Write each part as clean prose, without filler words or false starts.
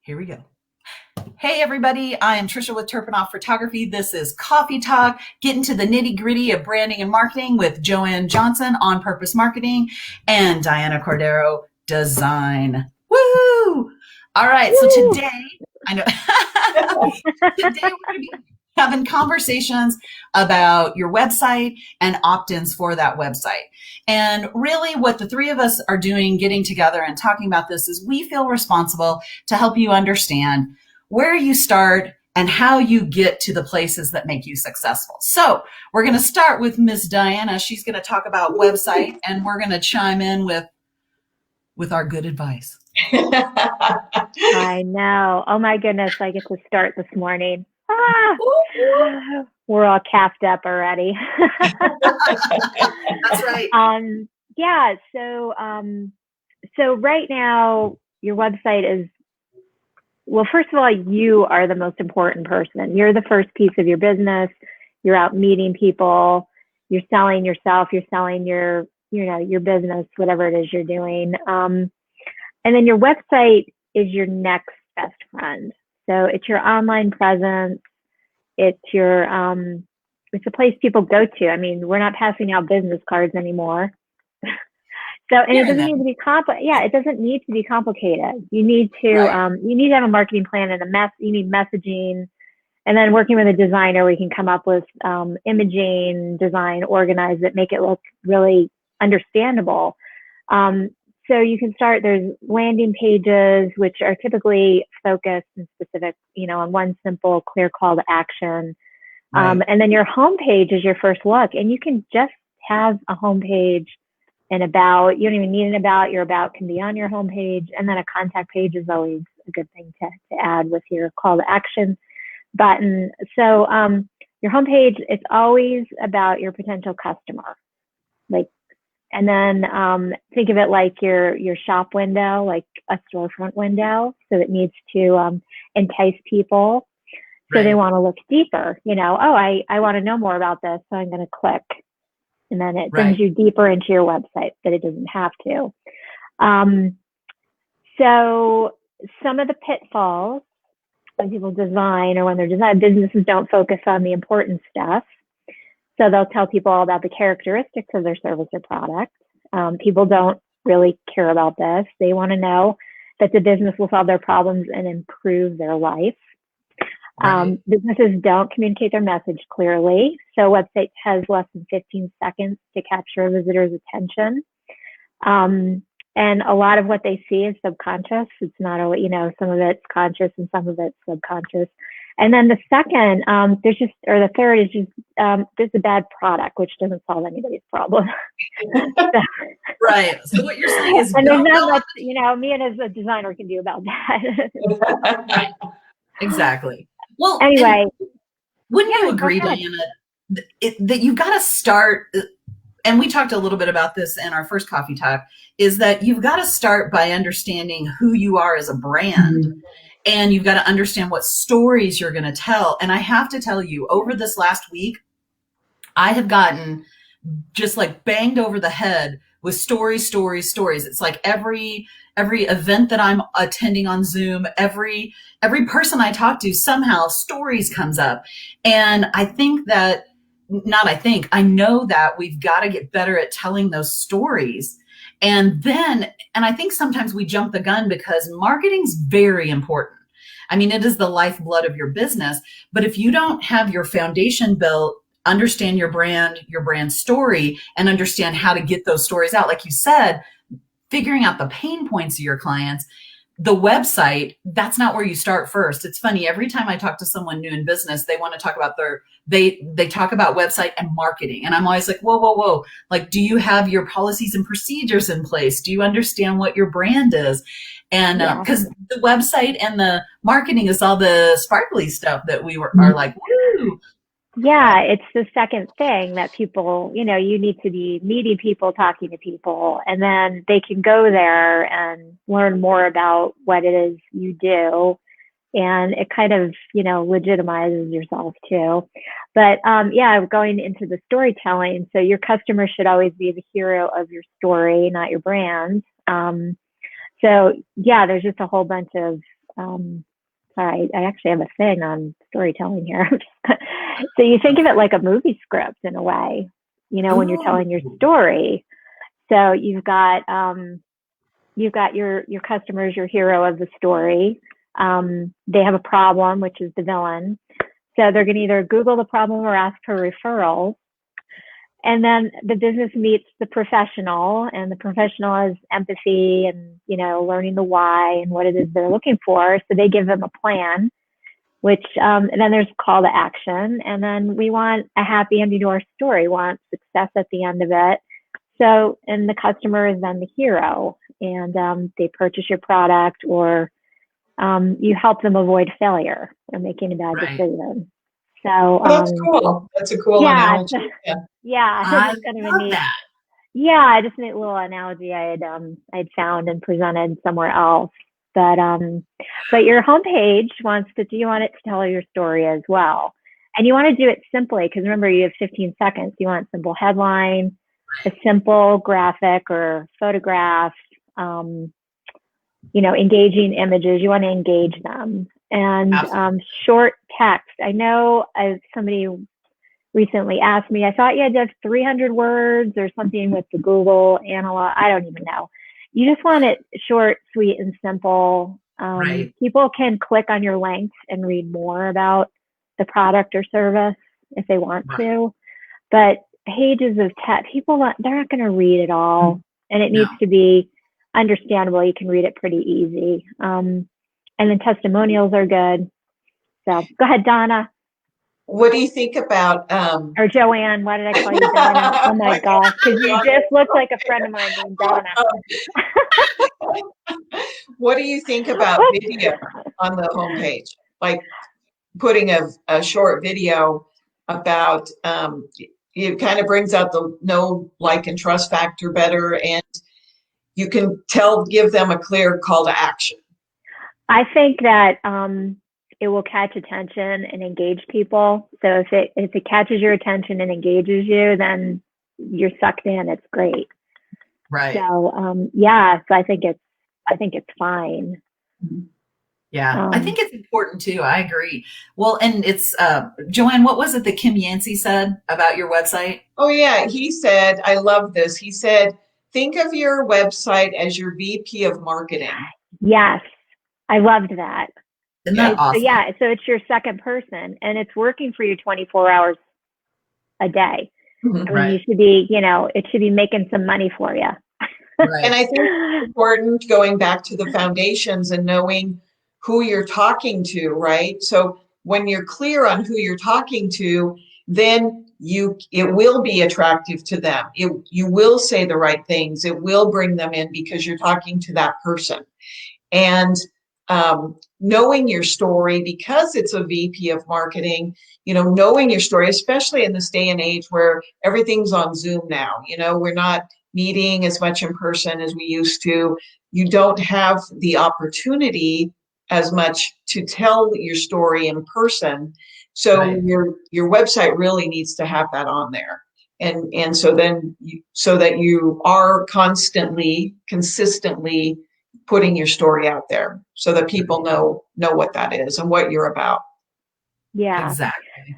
Here we go. Hey everybody, I am Tricia with Turpenoff Photography. This is Coffee Talk, getting to the nitty-gritty of branding and marketing with Joanne Johnson, On Purpose Marketing, and Diana Cordaro, Design. Woo! All right, so today, I know, today we're going to be having conversations about your website and opt-ins for that website. And really what the three of us are doing, getting together and talking about this, is we feel responsible to help you understand where you start and how you get to the places that make you successful. So we're going to start with Miss Diana. She's going to talk about website, and we're going to chime in with our good advice. I know. Oh my goodness, I get to start this morning. We're all capped up already. That's right. Yeah. So right now your website is, well, first of all, you are the most important person. You're the first piece of your business. You're out meeting people. You're selling yourself. You're selling your business, whatever it is you're doing. And then your website is your next best friend. So it's your online presence. It's your, it's a place people go to. I mean, we're not passing out business cards anymore. So, and it doesn't need to be it doesn't need to be complicated. You need to, you need to have a marketing plan and you need messaging, and then working with a designer, we can come up with, imaging, design, organize it, make it look really understandable. So you can start, there's landing pages, which are typically focused and specific, on one simple, clear call to action. And then your homepage is your first look, and you can just have a homepage and about. You don't even need an about. Your about can be on your homepage, and then a contact page is always a good thing to add with your call to action button. So your homepage, it's always about your potential customer, and then think of it like your shop window, like a storefront window. So it needs to entice people, so they want to look deeper. I want to know more about this, so I'm going to click. And then it brings you deeper into your website, but it doesn't have to. So some of the pitfalls when people design, or when they're designing, businesses don't focus on the important stuff. So they'll tell people all about the characteristics of their service or product. People don't really care about this. They want to know that the business will solve their problems and improve their life. Businesses don't communicate their message clearly. So website has less than 15 seconds to capture a visitor's attention. And a lot of what they see is subconscious. It's not always, some of it's conscious and some of it's subconscious. And then the second, the third is just, there's a bad product, which doesn't solve anybody's problem. So what you're saying is, and there's not much, me as a designer can do about that. Exactly. Well, anyway, wouldn't you agree, Diana, that you've got to start, and we talked a little bit about this in our first coffee talk, is that you've got to start by understanding who you are as a brand, and you've got to understand what stories you're going to tell. And I have to tell you, over this last week, I have gotten just like banged over the head with stories. It's like every event that I'm attending on Zoom, every person I talk to, somehow stories comes up. And I know that we've got to get better at telling those stories. And I think sometimes we jump the gun because marketing's very important. I mean, it is the lifeblood of your business, but if you don't have your foundation built, understand your brand story, and understand how to get those stories out, like you said, figuring out the pain points of your clients, the website, that's not where you start first. It's funny, every time I talk to someone new in business, they want to talk about they talk about website and marketing. And I'm always like, whoa. Like, do you have your policies and procedures in place? Do you understand what your brand is? And because the website and the marketing is all the sparkly stuff that we are like, woo. Yeah, it's the second thing that people, you need to be meeting people, talking to people, and then they can go there and learn more about what it is you do. And it kind of, legitimizes yourself too. But going into the storytelling, so your customer should always be the hero of your story, not your brand. There's just a whole bunch of sorry, I actually have a thing on storytelling here. So you think of it like a movie script in a way, when you're telling your story. So you've got your customers, your hero of the story. They have a problem, which is the villain. So they're going to either Google the problem or ask for referrals. And then the business meets the professional, and the professional has empathy and, learning the why and what it is they're looking for. So they give them a plan, which, and then there's call to action. And then we want a happy ending to our story, we want success at the end of it. So, and the customer is then the hero, and they purchase your product, or you help them avoid failure or making a bad decision. So that's cool. That's a cool analogy. Yeah, I love that. Yeah, just a neat little analogy I'd found and presented somewhere else. But your homepage you want it to tell your story as well, and you want to do it simply, because remember, you have 15 seconds. You want a simple headline, a simple graphic or photograph, engaging images. You want to engage them, and short text. I know somebody recently asked me, I thought you had to have 300 words or something with the Google analog. I don't even know. You just want it short, sweet, and simple. Right. People can click on your links and read more about the product or service if they want to. But pages of text, they're not going to read it all. And it needs to be understandable. You can read it pretty easy. And then testimonials are good. So go ahead, Donna. What do you think about or Joanne? Why did I call you Donna? Oh my gosh, because you just look like a friend of mine named Donna. What do you think about video on the homepage? Like putting a short video about it kind of brings out the know, like, and trust factor better, and you can give them a clear call to action. I think that it will catch attention and engage people. So if it catches your attention and engages you, then you're sucked in. It's great. Right. So so I think it's fine. Yeah, I think it's important too. I agree. Well, and it's Joanne, what was it that Kim Yancey said about your website? Oh yeah, he said, I love this. He said, think of your website as your VP of marketing. Yes, I loved that. Isn't that awesome? So it's your second person, and it's working for you 24 hours a day. Mm-hmm. You should be, it should be making some money for you. Right. And I think it's important going back to the foundations and knowing who you're talking to, right? So when you're clear on who you're talking to, then it will be attractive to them. You will say the right things. It will bring them in because you're talking to that person. And knowing your story, because it's a VP of marketing, knowing your story, especially in this day and age where everything's on Zoom now, we're not meeting as much in person as we used to. You don't have the opportunity as much to tell your story in person. So your website really needs to have that on there. And so then so that you are consistently putting your story out there so that people know what that is and what you're about. Yeah, exactly.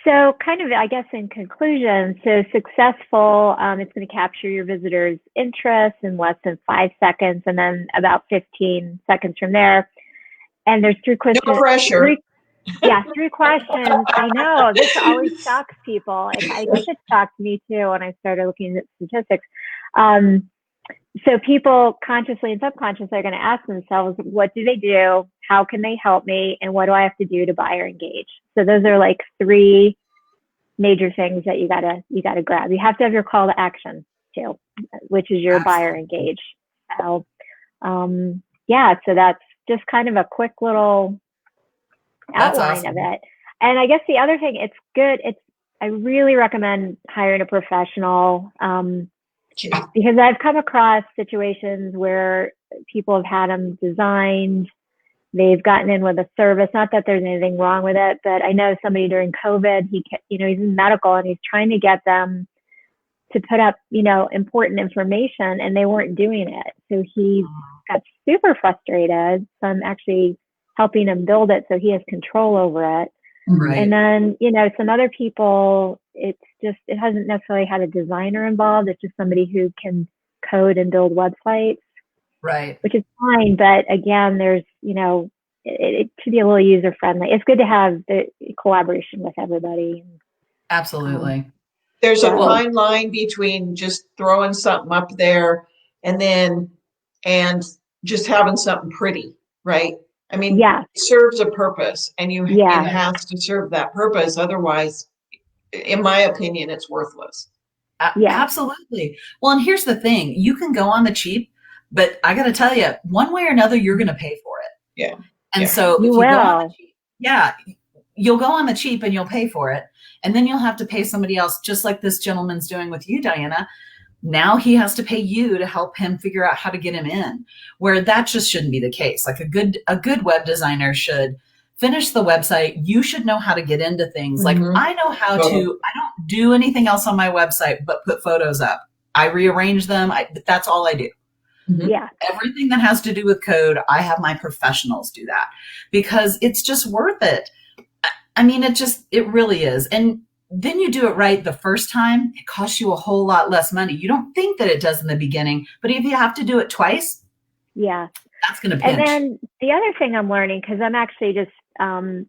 So kind of, I guess, in conclusion, so successful, it's going to capture your visitor's interest in less than 5 seconds, and then about 15 seconds from there. And there's 3 questions. No pressure. 3 questions. I know, this always shocks people. And I guess it shocked me too when I started looking at statistics. So people consciously and subconsciously are going to ask themselves, what do they do? How can they help me? And what do I have to do to buy or engage? So those are like 3 major things that you gotta grab. You have to have your call to action too, which is your buy or engage. So so that's just kind of a quick little outline of it. And I guess the other thing, it's good. I really recommend hiring a professional. Because I've come across situations where people have had them designed, they've gotten in with a service, not that there's anything wrong with it, but I know somebody during COVID, he's in medical and he's trying to get them to put up, important information, and they weren't doing it. So he got super frustrated. So I'm actually helping him build it so he has control over it. Right. And then, some other people, it hasn't necessarily had a designer involved. It's just somebody who can code and build websites. Right. Which is fine. But again, there's, it should be a little user friendly. It's good to have the collaboration with everybody. Absolutely. There's a fine line between just throwing something up there and just having something pretty, right? I mean, it serves a purpose, and it has to serve that purpose. Otherwise, in my opinion, it's worthless. Absolutely. Well, and here's the thing. You can go on the cheap, but I got to tell you, one way or another, you're going to pay for it. Yeah. And so if you go on the cheap, you'll go on the cheap and you'll pay for it. And then you'll have to pay somebody else, just like this gentleman's doing with you, Diana. Now he has to pay you to help him figure out how to get him in, where that just shouldn't be the case. Like a good web designer should finish the website. You should know how to get into things. Like I know how to, I don't do anything else on my website but put photos up. I rearrange them. That's all I do. Yeah. Everything that has to do with code, I have my professionals do that because it's just worth it. I mean, it really is. And then you do it right the first time, it costs you a whole lot less money. You don't think that it does in the beginning, but if you have to do it twice, that's going to pinch. And then the other thing I'm learning, because I'm actually just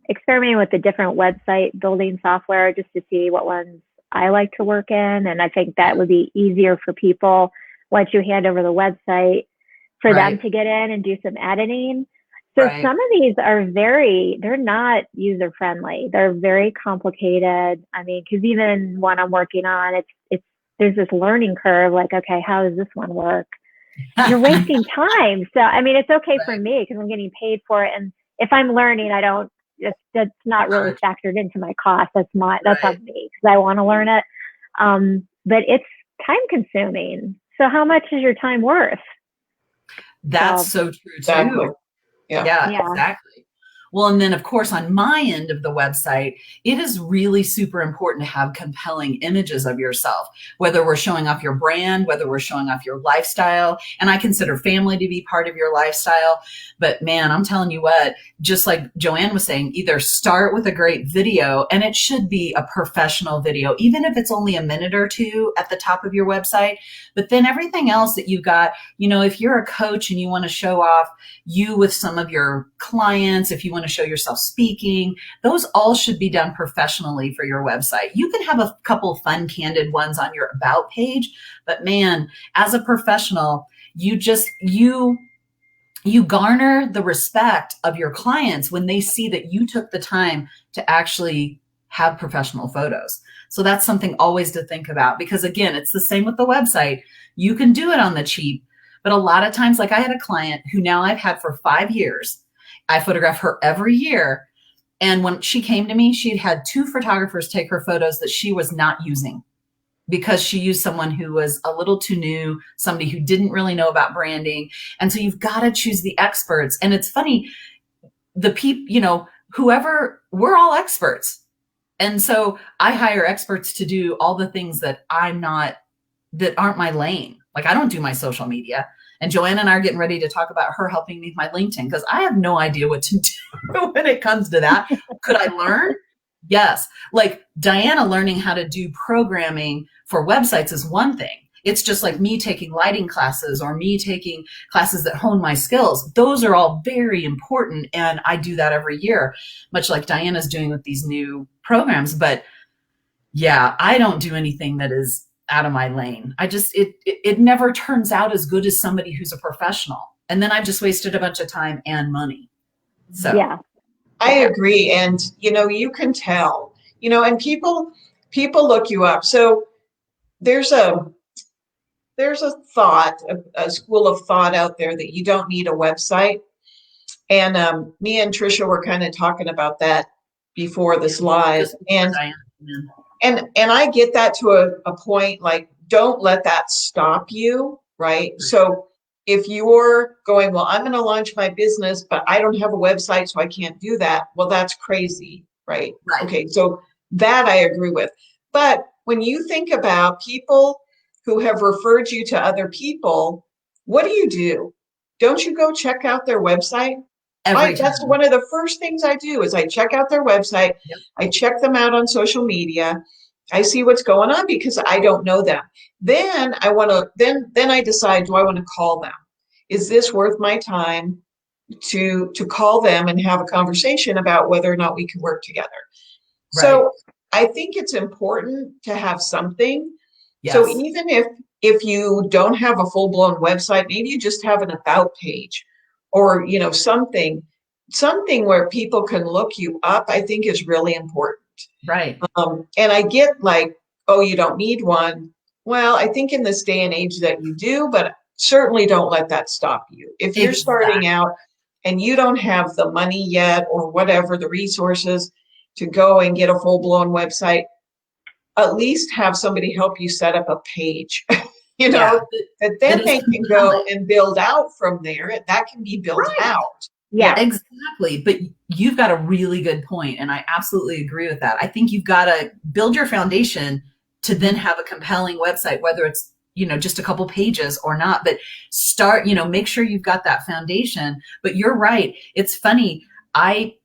experimenting with the different website building software just to see what ones I like to work in. And I think that would be easier for people once you hand over the website for them to get in and do some editing. So some of these are they're not user friendly. They're very complicated. I mean, because even one I'm working on, there's this learning curve. Like, okay, how does this one work? You're wasting time. So, I mean, it's okay for me because I'm getting paid for it. And if I'm learning, that's not really factored into my cost. That's on me because I want to learn it. But it's time consuming. So how much is your time worth? That's so true too. Yeah, exactly. Well, and then of course, on my end of the website, it is really super important to have compelling images of yourself, whether we're showing off your brand, whether we're showing off your lifestyle. And I consider family to be part of your lifestyle. But man, I'm telling you what, just like Joanne was saying, either start with a great video, and it should be a professional video, even if it's only a minute or two at the top of your website. But then everything else that you got, if you're a coach and you want to show off you with some of your clients, if you want to show yourself speaking, those all should be done professionally for your website. You can have a couple fun, candid ones on your about page, but man, as a professional, you garner the respect of your clients when they see that you took the time to actually have professional photos. So that's something always to think about, because again, it's the same with the website. You can do it on the cheap, but a lot of times, like I had a client who now I've had for 5 years. I photograph her every year. And when she came to me, she'd had 2 photographers take her photos that she was not using because she used someone who was a little too new, somebody who didn't really know about branding. And so you've got to choose the experts. And it's funny, the people, we're all experts. And so I hire experts to do all the things that that aren't my lane. Like I don't do my social media. And Joanne and I are getting ready to talk about her helping me with my LinkedIn because I have no idea what to do when it comes to that. Could I learn? Yes. Like Diana learning how to do programming for websites is one thing. It's just like me taking lighting classes or me taking classes that hone my skills. Those are all very important. And I do that every year, much like Diana's doing with these new programs. But yeah, I don't do anything that is out of my lane. It never turns out as good as somebody who's a professional. And then I've just wasted a bunch of time and money. So yeah, I agree. And, you can tell, and people look you up. So there's a thought, a school of thought out there that you don't need a website. And me and Tricia were kind of talking about that before this live. And I get that to a point, like, don't let that stop you, right? So if you're going, well, I'm going to launch my business, but I don't have a website, so I can't do that. Well, that's crazy, right? Okay, so that I agree with. But when you think about people who have referred you to other people, what do? Don't you go check out their website? every That's time. one of the first things I do is I check out their website. Yep. I check them out on social media. I see what's going on because I don't know them. Then then I decide, do I want to call them? Is this worth my time to call them and have a conversation about whether or not we can work together? Right. So I think it's important to have something. Yes. So even if you don't have a full-blown website, maybe you just have an about page or, something where people can look you up, I think is really important. Right. And I get like, oh, you don't need one. Well, I think in this day and age that you do, but certainly don't let that stop you. If you're starting out and you don't have the money yet or whatever, the resources to go and get a full-blown website, at least have somebody help you set up a page, that then they can go and build out from there. That can be built out. Yeah, exactly. But you've got a really good point, and I absolutely agree with that. I think you've got to build your foundation to then have a compelling website, whether it's, just a couple pages or not, but start, make sure you've got that foundation. But you're right. It's funny. I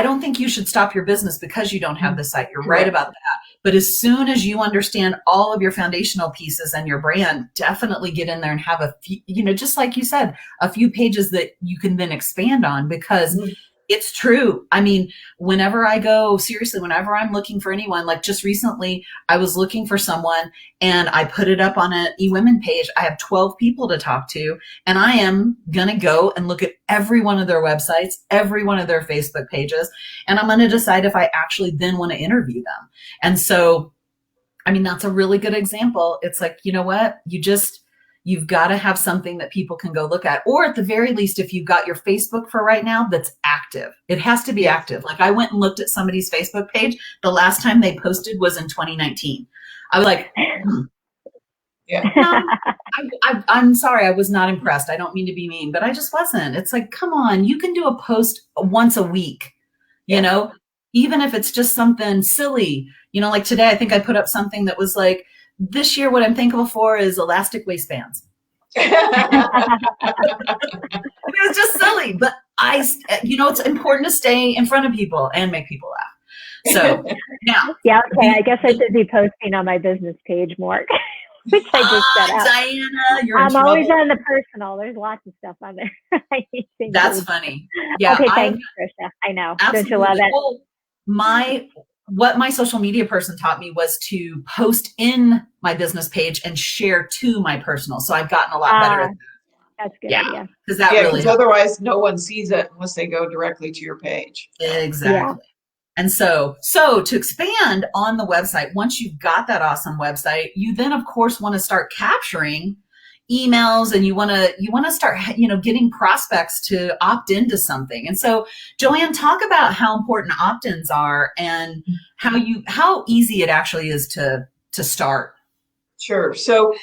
don't think you should stop your business because you don't have the site. You're right about that. But as soon as you understand all of your foundational pieces and your brand, definitely get in there and have a few, just like you said, a few pages that you can then expand on, because it's true. I mean, whenever I'm looking for anyone, like just recently, I was looking for someone and I put it up on an eWomen page. I have 12 people to talk to, and I am going to go and look at every one of their websites, every one of their Facebook pages, and I'm going to decide if I actually then want to interview them. And so, I mean, that's a really good example. It's like, you know what? You've got to have something that people can go look at, or at the very least, if you've got your Facebook for right now, that's active. It has to be active. Like I went and looked at somebody's Facebook page. The last time they posted was in 2019. I was like, I'm sorry. I was not impressed. I don't mean to be mean, but I just wasn't. It's like, come on, you can do a post once a week, even if it's just something silly, like today, I think I put up something that was like, this year, what I'm thankful for is elastic waistbands. It was just silly, but it's important to stay in front of people and make people laugh. So now, I guess I should be posting on my business page more, which I just set up. Diana, you're I'm always on the personal. There's lots of stuff on there. That's funny. Yeah. Okay, thanks, Tricia. I know. Absolutely. Don't you love it? Well, what my social media person taught me was to post in my business page and share to my personal. So I've gotten a lot better at that. That's good. Yeah. Because otherwise no one sees it unless they go directly to your page. Exactly. Yeah. And so to expand on the website, once you've got that awesome website, you then of course want to start capturing emails, and you want to start, getting prospects to opt into something. And so, Joanne, talk about how important opt-ins are and how easy it actually is to start. Sure. So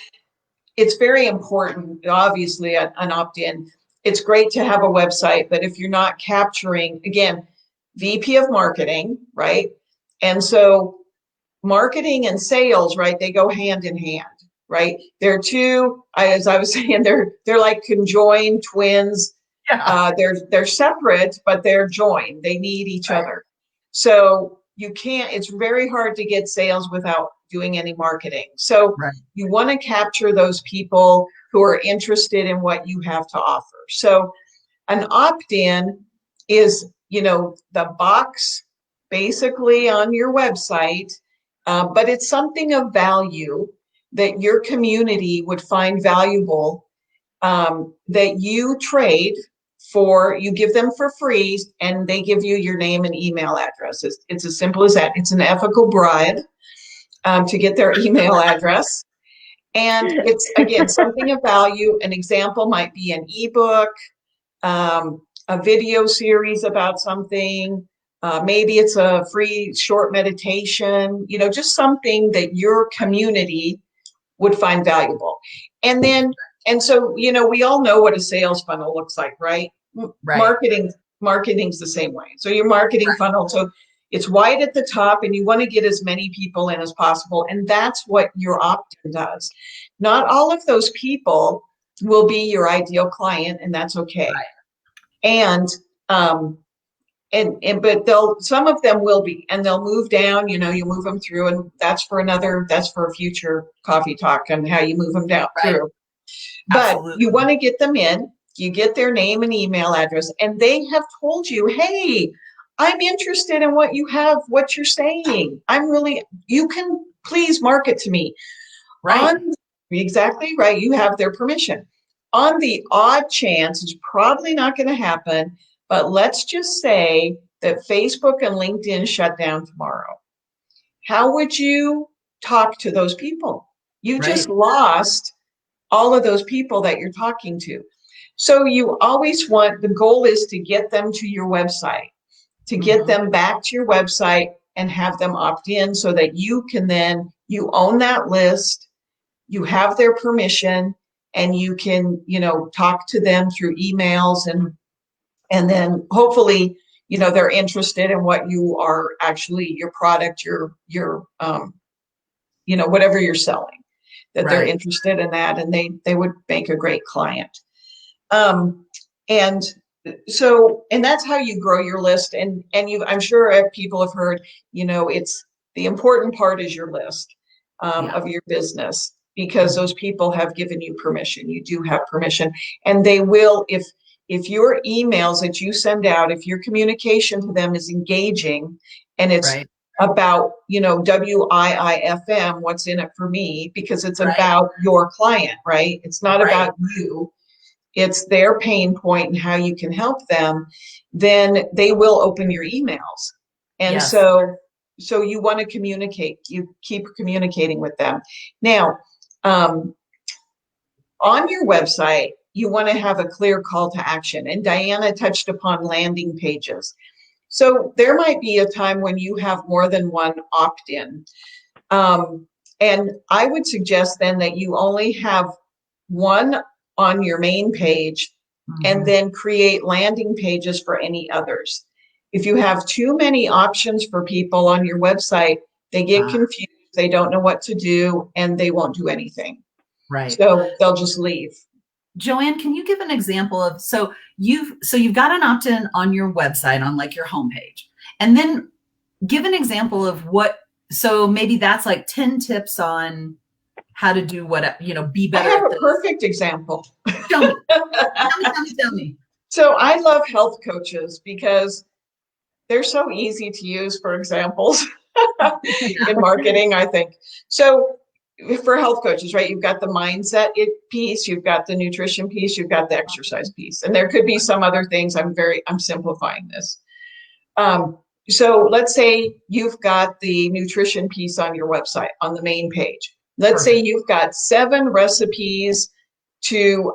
it's very important, obviously, an opt-in. It's great to have a website, but if you're not capturing, again, VP of marketing, right? And so marketing and sales, right? They go hand in hand. Right. They're two, as I was saying, they're like conjoined twins. Yeah. They're separate, but they're joined. They need each other. So it's very hard to get sales without doing any marketing. So you want to capture those people who are interested in what you have to offer. So an opt-in is, the box basically on your website, but it's something of value that your community would find valuable, that you trade for, you give them for free, and they give you your name and email address. It's as simple as that. It's an ethical bribe to get their email address. And it's, again, something of value. An example might be an ebook, a video series about something. Maybe it's a free short meditation, just something that your community would find valuable. And so, we all know what a sales funnel looks like, right? Marketing's the same way. So your marketing funnel, so it's wide at the top and you want to get as many people in as possible. And that's what your opt-in does. Not all of those people will be your ideal client, and that's okay. And But some of them will be, and they'll move down, you move them through, and that's for a future coffee talk on how you move them down Right. through. But Absolutely. you want to get them in, you get their name and email address, and they have told you, hey, I'm interested in what you're saying. You can please market to me. Right. Exactly right. You have their permission. On the odd chance, it's probably not going to happen, but let's just say that Facebook and LinkedIn shut down tomorrow. How would you talk to those people? You just lost all of those people that you're talking to. So the goal is to get them to your website, to get them back to your website and have them opt in so that you own that list, you have their permission, and you can, talk to them through emails, and then hopefully, they're interested in what you are actually, your product, your whatever you're selling, that they're interested in that, and they would make a great client. And that's how you grow your list. And I'm sure people have heard, it's the important part is your list of your business, because those people have given you permission. You do have permission, and they will, if your emails that you send out, if your communication to them is engaging and it's about, WIIFM, what's in it for me, because it's about your client, right? It's not about you. It's their pain point and how you can help them, then they will open your emails. And so you want to communicate, you keep communicating with them. Now, on your website, you want to have a clear call to action. And Diana touched upon landing pages. So there might be a time when you have more than one opt-in. And I would suggest then that you only have one on your main page, and then create landing pages for any others. If you have too many options for people on your website, they get confused, they don't know what to do, and they won't do anything. Right. So they'll just leave. Joanne, can you give an example of, so you've got an opt-in on your website on like your homepage, and then give an example of so maybe that's like 10 tips on how to do be better. I have a perfect example. Tell me. So I love health coaches because they're so easy to use for examples in marketing, I think. So for health coaches, right, you've got the mindset piece, you've got the nutrition piece, you've got the exercise piece, and there could be some other things. I'm simplifying this. So let's say you've got the nutrition piece on your website on the main page. Let's say you've got 7 recipes to,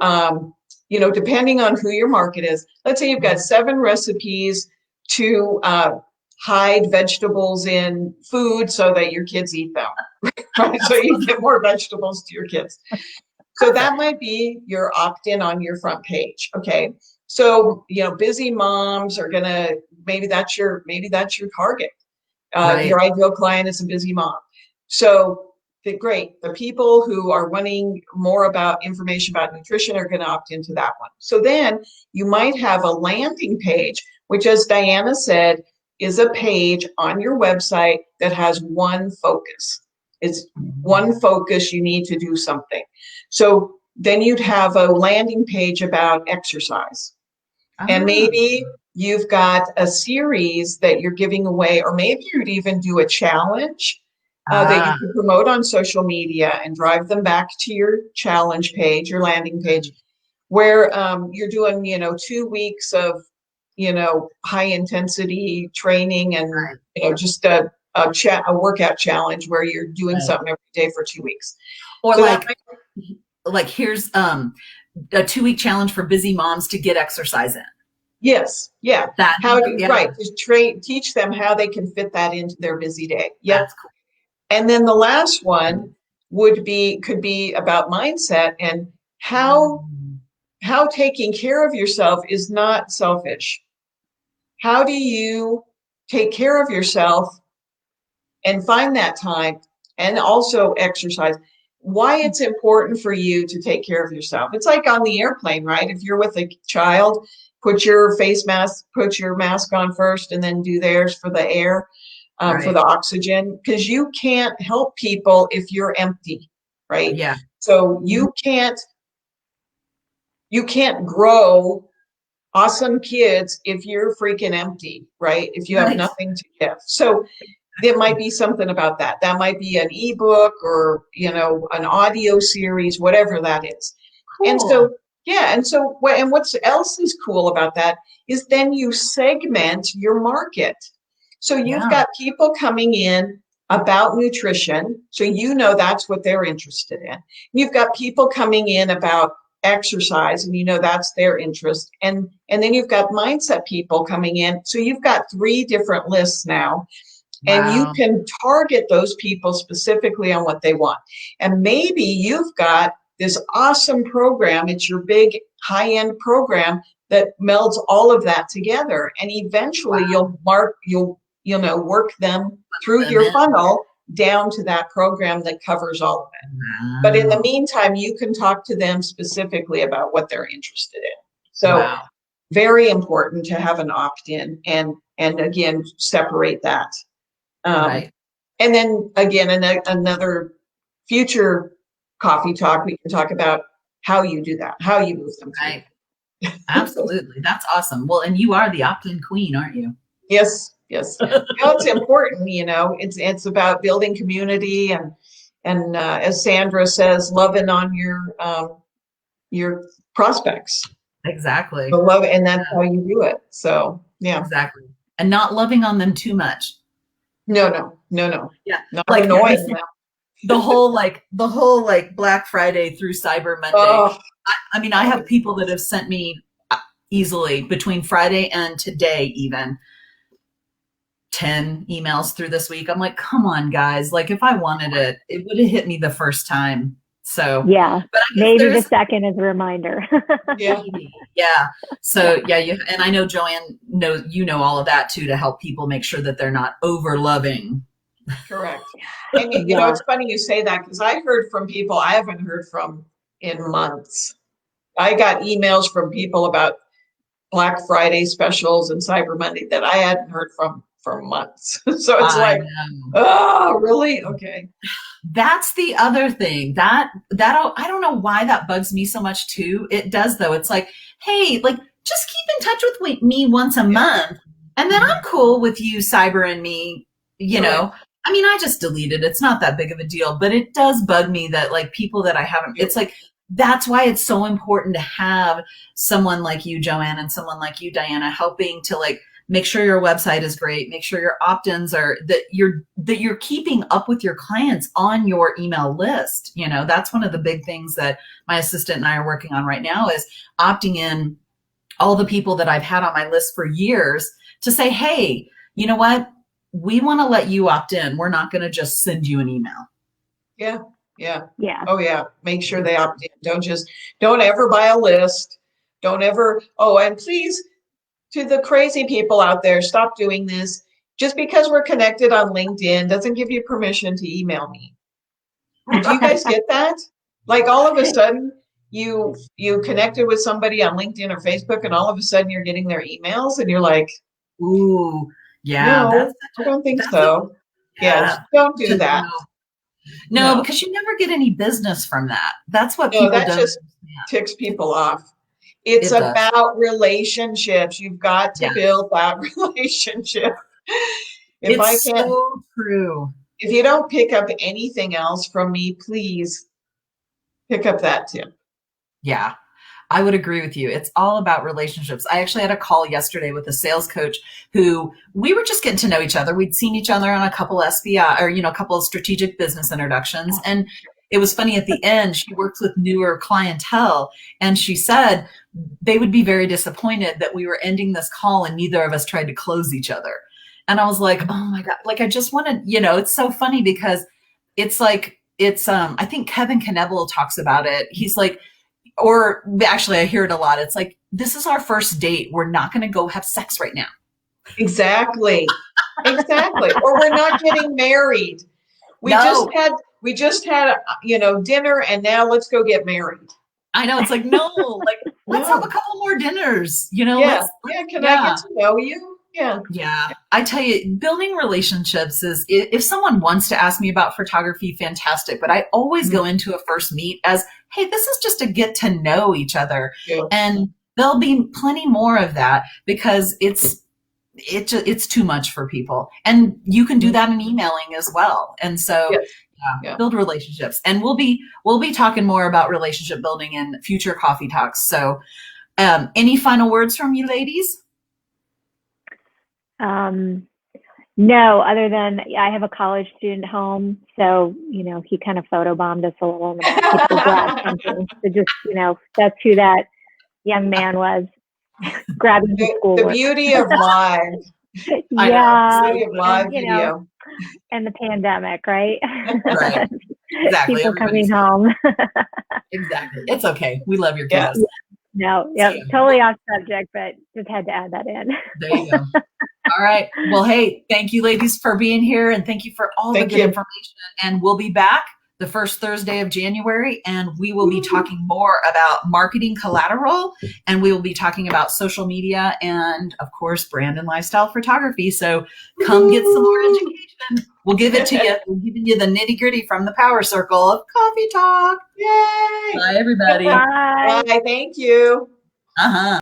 depending on who your market is, let's say you've got 7 recipes to hide vegetables in food so that your kids eat them, right? So you get more vegetables to your kids. So that might be your opt-in on your front page. Okay. So, busy moms are maybe that's your target. Your ideal client is a busy mom. So great. The people who are wanting more information about nutrition are going to opt into that one. So then you might have a landing page, which, as Diana said, is a page on your website that has one focus. It's one focus. You need to do something. So then you'd have a landing page about exercise. And maybe you've got a series that you're giving away, or maybe you'd even do a challenge that you can promote on social media and drive them back to your challenge page, your landing page, where you're doing, 2 weeks of, high intensity training and, just a workout challenge where you're doing something every day for 2 weeks. Or so like here's a 2-week challenge for busy moms to get exercise in. Yes. Yeah. Teach them how they can fit that into their busy day. Yeah. That's cool. And then the last one could be about mindset and how taking care of yourself is not selfish. How do you take care of yourself and find that time, and also exercise? Why it's important for you to take care of yourself. It's like on the airplane, right? If you're with a child, put your mask on first and then do theirs for the air, for Right. the oxygen, because you can't help people if you're empty, right? Yeah. So you can't grow awesome kids if you're freaking empty, right? If you have Right. nothing to give. So there might be something about that. That might be an ebook or, an audio series, whatever that is. And Cool. so, yeah. And so, and what's else is cool about that is then you segment your market. So you've Yeah. got people coming in about nutrition. So that's what they're interested in. You've got people coming in about exercise, and that's their interest. And then you've got mindset people coming in. So you've got 3 different lists now. And you Wow. can target those people specifically on what they want. And maybe you've got this awesome program. It's your big high-end program that melds all of that together. And eventually you'll work them through your funnel down to that program that covers all of it. Wow. But in the meantime, you can talk to them specifically about what they're interested in. So very important to have an opt-in and again, separate that. Right. And then again, another future coffee talk, we can talk about how you do that, how you move them through. Right. Absolutely. That's awesome. Well, and you are the opt-in queen, aren't you? Yes. It's important, it's about building community and as Sandra says, loving on your prospects. Exactly. The love, and that's how you do it. So yeah. Exactly. And not loving on them too much. No. Yeah. Not annoying them. The whole Black Friday through Cyber Monday. Oh. I have people that have sent me easily between Friday and today, even 10 emails through this week. I'm like, come on, guys. Like, if I wanted it, it would have hit me the first time. So yeah, but maybe the second is a reminder. Yeah. So and I know Joanne all of that too, to help people make sure that they're not over loving. Correct. And it's funny you say that, because I heard from people I haven't heard from in months. I got emails from people about Black Friday specials and Cyber Monday that I hadn't heard from for months. So it's oh, really? Okay. That's the other thing that I don't know why that bugs me so much too. It does though. It's like, hey, like just keep in touch with me once a month, and then I'm cool with you Cyber and me, know. I just deleted. It's not that big of a deal, but it does bug me that like people that I haven't, it's like, that's why it's so important to have someone like you, Joanne, and someone like you, Diana, helping to like make sure your website is great, make sure your opt-ins are that you're keeping up with your clients on your email list. That's one of the big things that my assistant and I are working on right now, is opting in all the people that I've had on my list for years to say, hey, you know what? We want to let you opt in. We're not going to just send you an email. Yeah. Oh yeah. Make sure they opt in. Don't ever buy a list. Don't ever. Oh, and please, to the crazy people out there, stop doing this. Just because we're connected on LinkedIn doesn't give you permission to email me. Do you guys get that? Like all of a sudden you connected with somebody on LinkedIn or Facebook, and all of a sudden you're getting their emails, and you're like, ooh, yeah. No, I don't think so. Don't do that. No, because you never get any business from that. That's what people that don't just understand. ticks people off. It's about relationships. You've got to build that relationship. It's so true. If you don't pick up anything else from me, please pick up that tip. Yeah, I would agree with you. It's all about relationships. I actually had a call yesterday with a sales coach who we were just getting to know each other. We'd seen each other on a couple SBI or, a couple of strategic business introductions. And it was funny at the end, she works with newer clientele, and she said they would be very disappointed that we were ending this call and neither of us tried to close each other. And I was like, oh my God, like I just wanted, it's so funny because it's like, I think Kevin Knievel talks about it. He's like, or actually I hear it a lot. It's like, this is our first date. We're not going to go have sex right now. Exactly. Or we're not getting married. We just had dinner, and now let's go get married. I know, it's like, no, like, let's have No. a couple more dinners, you know, Yeah. let's, Yeah. Can I yeah. get to know you? Yeah. Yeah, I tell you, building relationships is, if someone wants to ask me about photography, fantastic. But I always go into a first meet as, hey, this is just to get to know each other. Yeah. And there'll be plenty more of that because it's too much for people. And you can do that in emailing as well. And so Yes. yeah, Yeah. build relationships. And we'll be talking more about relationship building in future coffee talks. So any final words from you ladies? No, other than I have a college student home, so he kind of photobombed us a little in the back of the glass something. So just that's who that young man was, grabbing his The schoolwork. beauty of live. I know. Yeah, The beauty of live and, video. and the pandemic, right? Right. Exactly. People coming Everybody's home. exactly. It's okay. We love your Yeah. kiddos. No, yeah, totally off subject, but just had to add that in. There you go. All right. Well, hey, thank you ladies for being here, and thank you for all the Thank good you. information. And we'll be back the first Thursday of January, and we will be talking more about marketing collateral, and we will be talking about social media and, of course, brand and lifestyle photography. So come get some more education. We'll give it to you. We're giving you the nitty-gritty from the power circle of Coffee Talk. Yay! Bye, everybody. Bye. Bye. Thank you. Uh-huh.